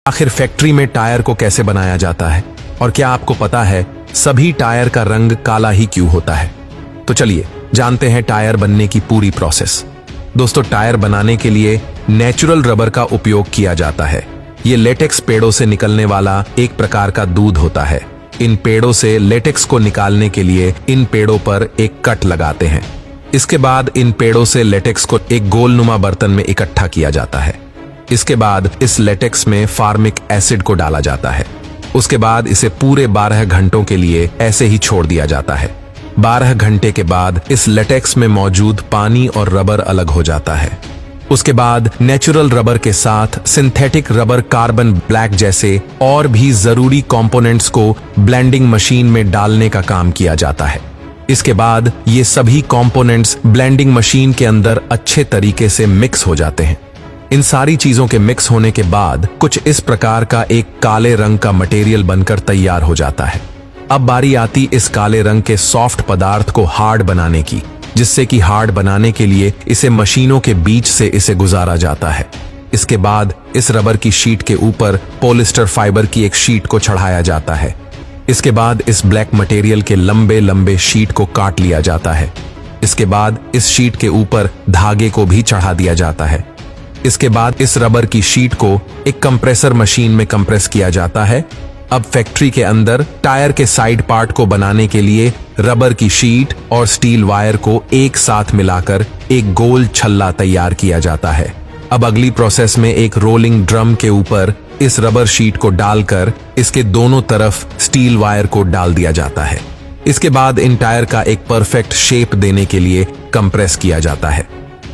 आखिर फैक्ट्री में टायर को कैसे बनाया जाता है और क्या आपको पता है सभी टायर का रंग काला ही क्यों होता है? तो चलिए जानते हैं टायर बनने की पूरी प्रोसेस। दोस्तों, टायर बनाने के लिए नेचुरल रबर का उपयोग किया जाता है। ये लेटेक्स पेड़ों से निकलने वाला एक प्रकार का दूध होता है। इन पेड़ों से लेटेक्स को निकालने के लिए इन पेड़ों पर एक कट लगाते हैं। इसके बाद इन पेड़ों से लेटेक्स को एक गोलनुमा बर्तन में इकट्ठा किया जाता है। इसके बाद इस लेटेक्स में फार्मिक एसिड को डाला जाता है। उसके बाद इसे पूरे 12 घंटों के लिए ऐसे ही छोड़ दिया जाता है। 12 घंटे के बाद इस लेटेक्स में मौजूद पानी और रबर अलग हो जाता है। उसके बाद नेचुरल रबर के साथ सिंथेटिक रबर, कार्बन ब्लैक जैसे और भी जरूरी कंपोनेंट्स को ब्लेंडिंग मशीन में डालने का काम किया जाता है। इसके बाद ये सभी कंपोनेंट्स ब्लेंडिंग मशीन के अंदर अच्छे तरीके से मिक्स हो जाते हैं। इन सारी चीजों के मिक्स होने के बाद कुछ इस प्रकार का एक काले रंग का मटेरियल बनकर तैयार हो जाता है। अब बारी आती इस काले रंग के सॉफ्ट पदार्थ को हार्ड बनाने की, जिससे कि हार्ड बनाने के लिए इसे मशीनों के बीच से इसे गुजारा जाता है। इसके बाद इस रबर की शीट के ऊपर पॉलिस्टर फाइबर की एक शीट को चढ़ाया जाता है। इसके बाद इस ब्लैक मटेरियल के लंबे लंबे शीट को काट लिया जाता है। इसके बाद इस शीट के ऊपर धागे को भी चढ़ा दिया जाता है। इसके बाद इस रबर की शीट को एक कंप्रेसर मशीन में कंप्रेस किया जाता है। अब फैक्ट्री के अंदर टायर के साइड पार्ट को बनाने के लिए रबर की शीट और स्टील वायर को एक साथ मिलाकर एक गोल छल्ला तैयार किया जाता है। अब अगली प्रोसेस में एक रोलिंग ड्रम के ऊपर इस रबर शीट को डालकर इसके दोनों तरफ स्टील वायर को डाल दिया जाता है। इसके बाद इन टायर का एक परफेक्ट शेप देने के लिए कंप्रेस किया जाता है।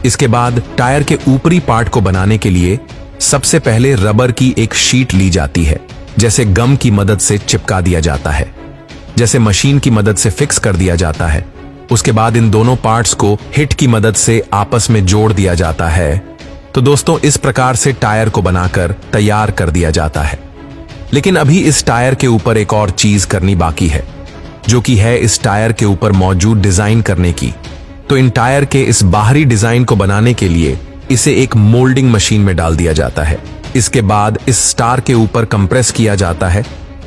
इसके बाद टायर के ऊपरी पार्ट को बनाने के लिए सबसे पहले रबर की एक शीट ली जाती है, जैसे गम की मदद से चिपका दिया जाता है, जैसे मशीन की मदद से फिक्स कर दिया जाता है। उसके बाद इन दोनों पार्ट्स को हिट की मदद से आपस में जोड़ दिया जाता है। तो दोस्तों, इस प्रकार से टायर को बनाकर तैयार कर दिया जाता है। लेकिन अभी इस टायर के ऊपर एक और चीज करनी बाकी है, जो कि है इस टायर के ऊपर मौजूद डिजाइन करने की। तो इन टायर के इस बाहरी डिजाइन को बनाने के लिए इसे एक मोल्डिंग मशीन में डाल दिया जाता है। इसके बाद इस स्टार के ऊपर कंप्रेस किया जाता है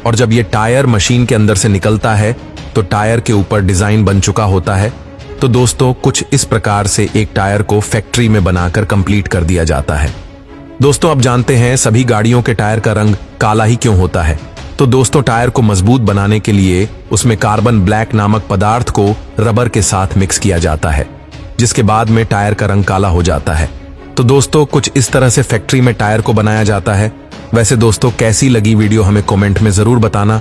और जब ये टायर मशीन के अंदर से निकलता है तो टायर के ऊपर डिजाइन बन चुका होता है। तो दोस्तों, कुछ इस प्रकार से एक टायर को फैक्ट्री में बनाकर कंप्लीट कर दिया जाता है। दोस्तों, अब जानते हैं सभी गाड़ियों के टायर का रंग काला ही क्यों होता है। तो दोस्तों, टायर को मजबूत बनाने के लिए उसमें कार्बन ब्लैक नामक पदार्थ को रबर के साथ मिक्स किया जाता है, जिसके बाद में टायर का रंग काला हो जाता है। तो दोस्तों, कुछ इस तरह से फैक्ट्री में टायर को बनाया जाता है। वैसे दोस्तों, कैसी लगी वीडियो हमें कमेंट में जरूर बताना।